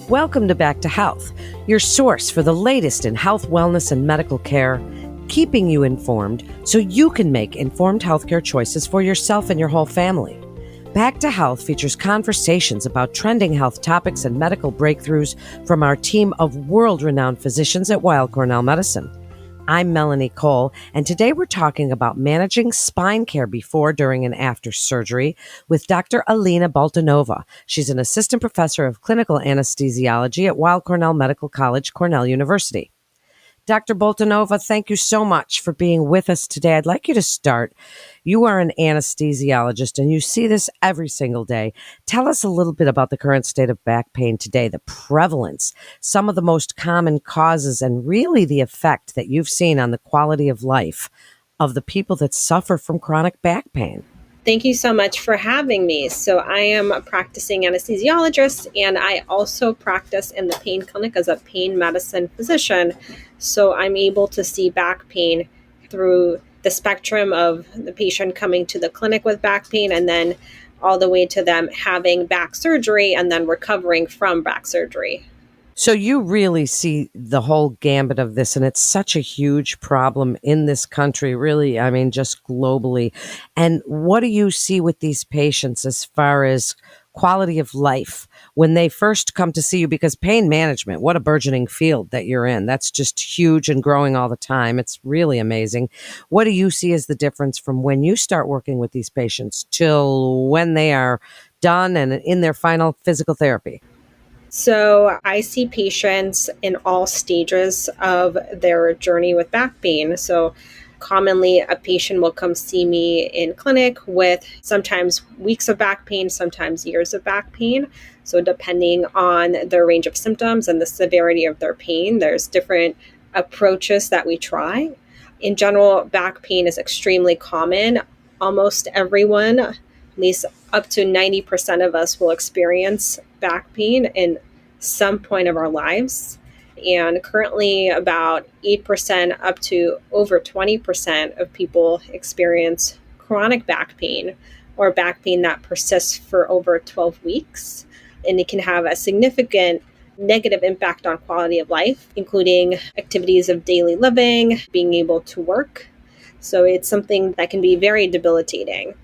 Welcome to Back to Health, your source for the latest in health, wellness, and medical care, keeping you informed so you can make informed healthcare choices for yourself and your whole family. Back to Health features conversations about trending health topics and medical breakthroughs from our team of world-renowned physicians at Weill Cornell Medicine. I'm Melanie Cole, and today we're talking about managing spine care before, during, and after surgery with Dr. Alina Boltunova. She's an assistant professor of clinical anesthesiology at Weill Cornell Medical College, Cornell University. Dr. Boltunova, thank you so much for being with us today. I'd like you to start. You are an anesthesiologist and you see this every single day. Tell us a little bit about the current state of back pain today, the prevalence, some of the most common causes, and really the effect that you've seen on the quality of life of the people that suffer from chronic back pain. Thank you so much for having me. So I am a practicing anesthesiologist, and I also practice in the pain clinic as a pain medicine physician. So I'm able to see back pain through the spectrum of the patient coming to the clinic with back pain and then all the way to them having back surgery and then recovering from back surgery. So you really see the whole gambit of this, and it's such a huge problem in this country, really, I mean, just globally. And what do you see with these patients as far as quality of life when they first come to see you? Because pain management, what a burgeoning field that you're in. That's just huge and growing all the time. It's really amazing. What do you see as the difference from when you start working with these patients till when they are done and in their final physical therapy? So I see patients in all stages of their journey with back pain. So commonly a patient will come see me in clinic with sometimes weeks of back pain, sometimes years of back pain. So depending on their range of symptoms and the severity of their pain, there's different approaches that we try. In general, back pain is extremely common. Almost everyone, at least up to 90% of us, will experience back pain in some point of our lives. And currently, about 8% up to over 20% of people experience chronic back pain or back pain that persists for over 12 weeks. And it can have a significant negative impact on quality of life, including activities of daily living, being able to work. So it's something that can be very debilitating.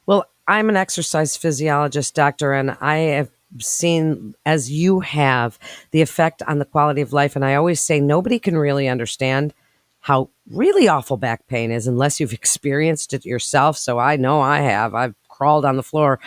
Well, I'm an exercise physiologist, doctor, and I have seen, as you have, the effect on the quality of life. And I always say nobody can really understand how really awful back pain is unless you've experienced it yourself. So I know I have. I've crawled on the floor,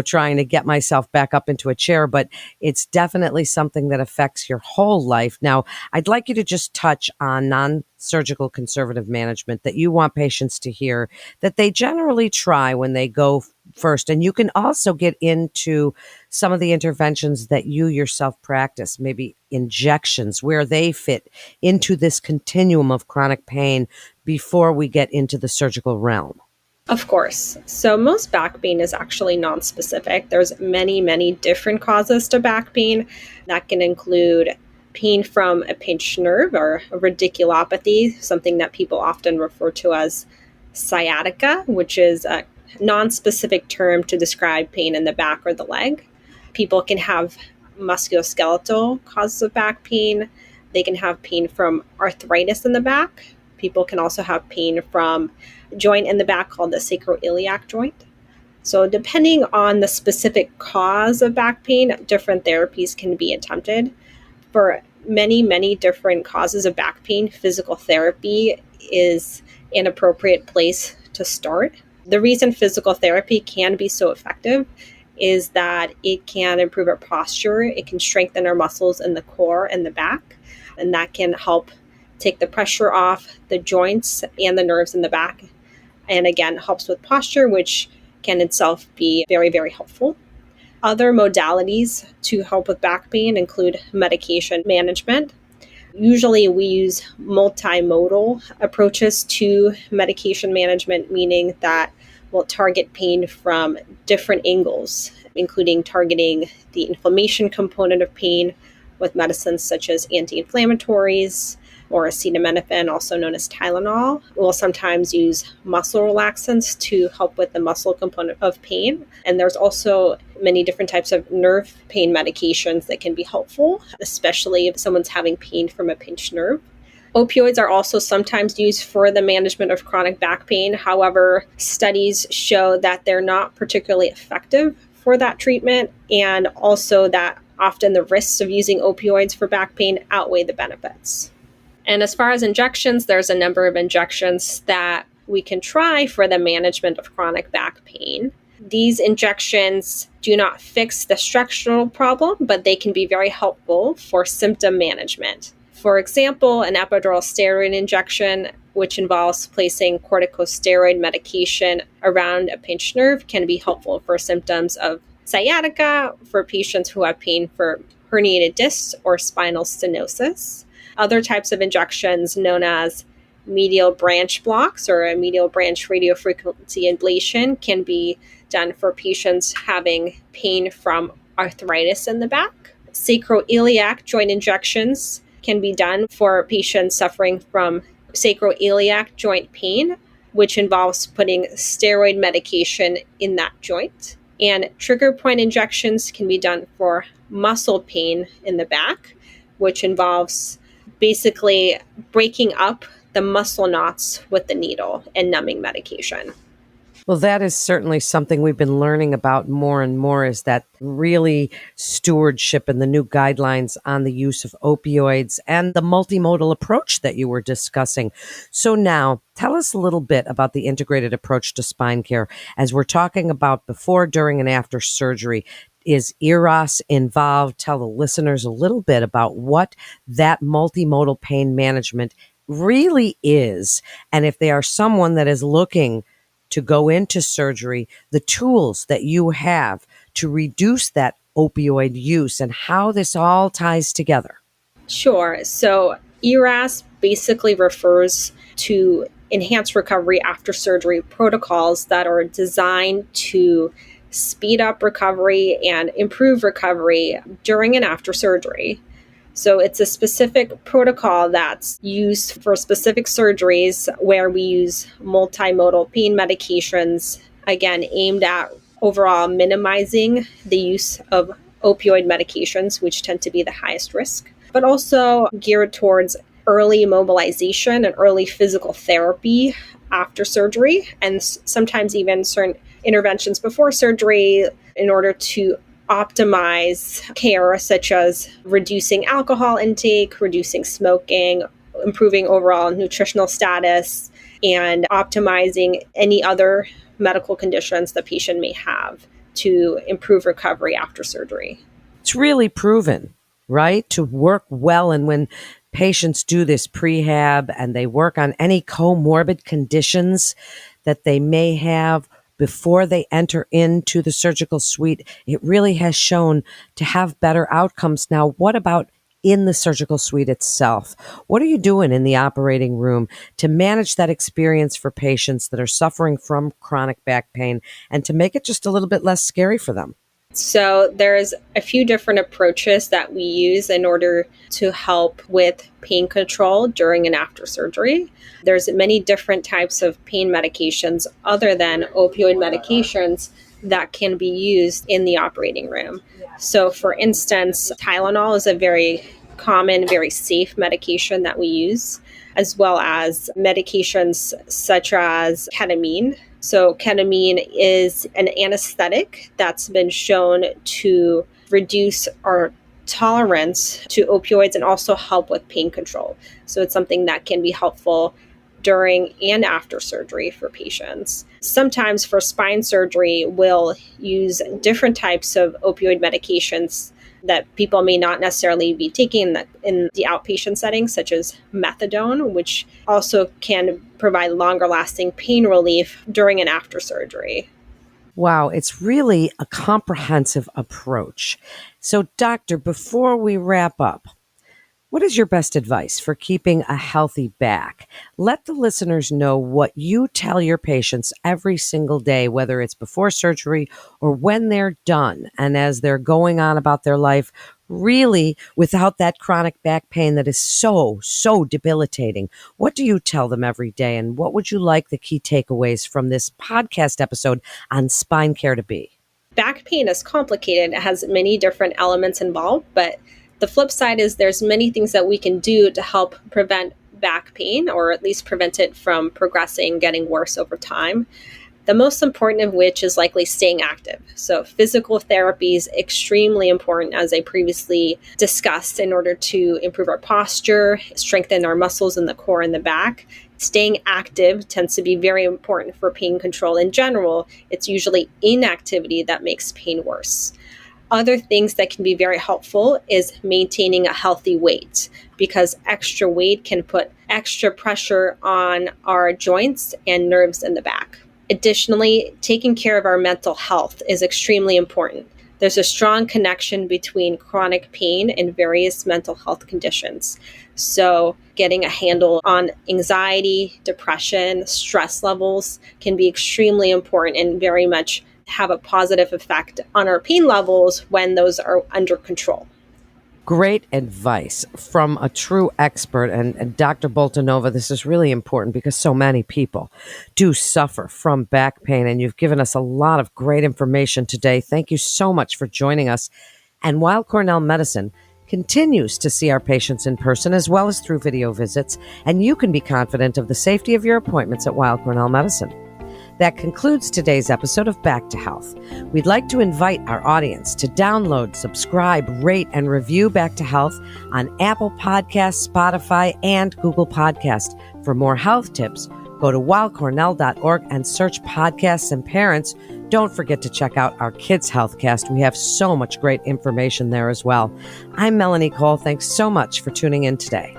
trying to get myself back up into a chair, but it's definitely something that affects your whole life. Now, I'd like you to just touch on non-surgical conservative management that you want patients to hear that they generally try when they go first. And you can also get into some of the interventions that you yourself practice, maybe injections, where they fit into this continuum of chronic pain before we get into the surgical realm. Of course. So most back pain is actually non-specific. There's many, many different causes to back pain. That can include pain from a pinched nerve or a radiculopathy, something that people often refer to as sciatica, which is a non-specific term to describe pain in the back or the leg. People can have musculoskeletal causes of back pain. They can have pain from arthritis in the back. People can also have pain from a joint in the back called the sacroiliac joint. So depending on the specific cause of back pain, different therapies can be attempted. For many, many different causes of back pain, physical therapy is an appropriate place to start. The reason physical therapy can be so effective is that it can improve our posture, it can strengthen our muscles in the core and the back, and that can help take the pressure off the joints and the nerves in the back. And again, helps with posture, which can itself be very, very helpful. Other modalities to help with back pain include medication management. Usually we use multimodal approaches to medication management, meaning that we'll target pain from different angles, including targeting the inflammation component of pain with medicines such as anti-inflammatories. or acetaminophen, also known as Tylenol. We'll sometimes use muscle relaxants to help with the muscle component of pain. And there's also many different types of nerve pain medications that can be helpful, especially if someone's having pain from a pinched nerve. Opioids are also sometimes used for the management of chronic back pain. However, studies show that they're not particularly effective for that treatment, and also that often the risks of using opioids for back pain outweigh the benefits. And as far as injections, there's a number of injections that we can try for the management of chronic back pain. These injections do not fix the structural problem, but they can be very helpful for symptom management. For example, an epidural steroid injection, which involves placing corticosteroid medication around a pinched nerve, can be helpful for symptoms of sciatica for patients who have pain for herniated discs or spinal stenosis. Other types of injections, known as medial branch blocks or a medial branch radiofrequency ablation, can be done for patients having pain from arthritis in the back. Sacroiliac joint injections can be done for patients suffering from sacroiliac joint pain, which involves putting steroid medication in that joint. And trigger point injections can be done for muscle pain in the back, which involves basically breaking up the muscle knots with the needle and numbing medication. Well, that is certainly something we've been learning about more and more, is that really stewardship and the new guidelines on the use of opioids and the multimodal approach that you were discussing. So now tell us a little bit about the integrated approach to spine care, as we're talking about before, during, and after surgery. Is EROS involved? Tell the listeners a little bit about what that multimodal pain management really is. And if they are someone that is looking to go into surgery, the tools that you have to reduce that opioid use and how this all ties together. Sure. So ERAS basically refers to enhanced recovery after surgery protocols that are designed to speed up recovery and improve recovery during and after surgery. So it's a specific protocol that's used for specific surgeries where we use multimodal pain medications, again, aimed at overall minimizing the use of opioid medications, which tend to be the highest risk, but also geared towards early mobilization and early physical therapy after surgery, and sometimes even certain interventions before surgery in order to optimize care, such as reducing alcohol intake, reducing smoking, improving overall nutritional status, and optimizing any other medical conditions the patient may have to improve recovery after surgery. It's really proven, right, to work well. And when patients do this prehab and they work on any comorbid conditions that they may have before they enter into the surgical suite, it really has shown to have better outcomes. Now, what about in the surgical suite itself? What are you doing in the operating room to manage that experience for patients that are suffering from chronic back pain and to make it just a little bit less scary for them? So there's a few different approaches that we use in order to help with pain control during and after surgery. There's many different types of pain medications other than opioid medications that can be used in the operating room. So for instance, Tylenol is a very common, very safe medication that we use, as well as medications such as ketamine. So ketamine is an anesthetic that's been shown to reduce our tolerance to opioids and also help with pain control. So it's something that can be helpful during and after surgery for patients. Sometimes for spine surgery, we'll use different types of opioid medications that people may not necessarily be taking in the outpatient setting, such as methadone, which also can provide longer lasting pain relief during and after surgery. Wow, it's really a comprehensive approach. So, doctor, before we wrap up, What is your best advice for keeping a healthy back? Let the listeners know what you tell your patients every single day, whether it's before surgery or when they're done and as they're going on about their life, really without that chronic back pain that is so debilitating. What do you tell them every day, and what would you like the key takeaways from this podcast episode on spine care to be? Back pain is complicated. It has many different elements involved, but the flip side is there's many things that we can do to help prevent back pain, or at least prevent it from progressing, getting worse over time. The most important of which is likely staying active. So physical therapy is extremely important, as I previously discussed, in order to improve our posture, strengthen our muscles in the core and the back. Staying active tends to be very important for pain control in general. It's usually inactivity that makes pain worse. Other things that can be very helpful is maintaining a healthy weight, because extra weight can put extra pressure on our joints and nerves in the back. Additionally, taking care of our mental health is extremely important. There's a strong connection between chronic pain and various mental health conditions. So getting a handle on anxiety, depression, stress levels can be extremely important and very much have a positive effect on our pain levels when those are under control. Great advice from a true expert. And Dr. Boltunova, this is really important because so many people do suffer from back pain. And you've given us a lot of great information today. Thank you so much for joining us. And Weill Cornell Medicine continues to see our patients in person as well as through video visits. And you can be confident of the safety of your appointments at Weill Cornell Medicine. That concludes today's episode of Back to Health. We'd like to invite our audience to download, subscribe, rate, and review Back to Health on Apple Podcasts, Spotify, and Google Podcasts. For more health tips, go to weillcornell.org and search podcasts. And parents, don't forget to check out our Kids Healthcast. We have so much great information there as well. I'm Melanie Cole. Thanks so much for tuning in today.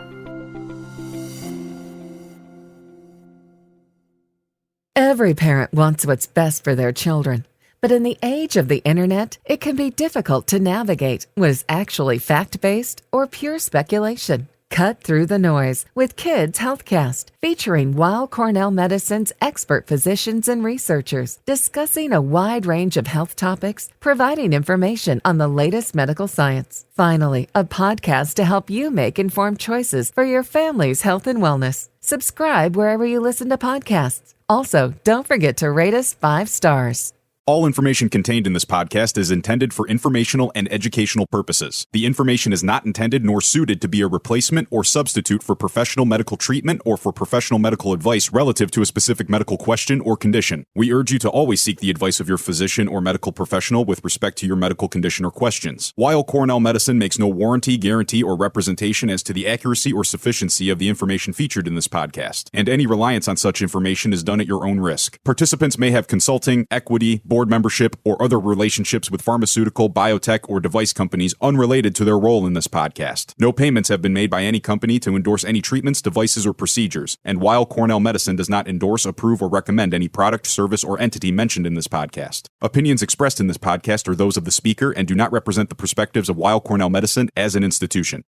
Every parent wants what's best for their children. But in the age of the internet, it can be difficult to navigate what is actually fact-based or pure speculation. Cut through the noise with Kids Healthcast, featuring Weill Cornell Medicine's expert physicians and researchers discussing a wide range of health topics, providing information on the latest medical science. Finally, a podcast to help you make informed choices for your family's health and wellness. Subscribe wherever you listen to podcasts. Also, don't forget to rate us 5 stars. All information contained in this podcast is intended for informational and educational purposes. The information is not intended nor suited to be a replacement or substitute for professional medical treatment or for professional medical advice relative to a specific medical question or condition. We urge you to always seek the advice of your physician or medical professional with respect to your medical condition or questions. Weill Cornell Medicine makes no warranty, guarantee, or representation as to the accuracy or sufficiency of the information featured in this podcast, and any reliance on such information is done at your own risk. Participants may have consulting, equity, board membership, or other relationships with pharmaceutical, biotech, or device companies unrelated to their role in this podcast. No payments have been made by any company to endorse any treatments, devices, or procedures, and Weill Cornell Medicine does not endorse, approve, or recommend any product, service, or entity mentioned in this podcast. Opinions expressed in this podcast are those of the speaker and do not represent the perspectives of Weill Cornell Medicine as an institution.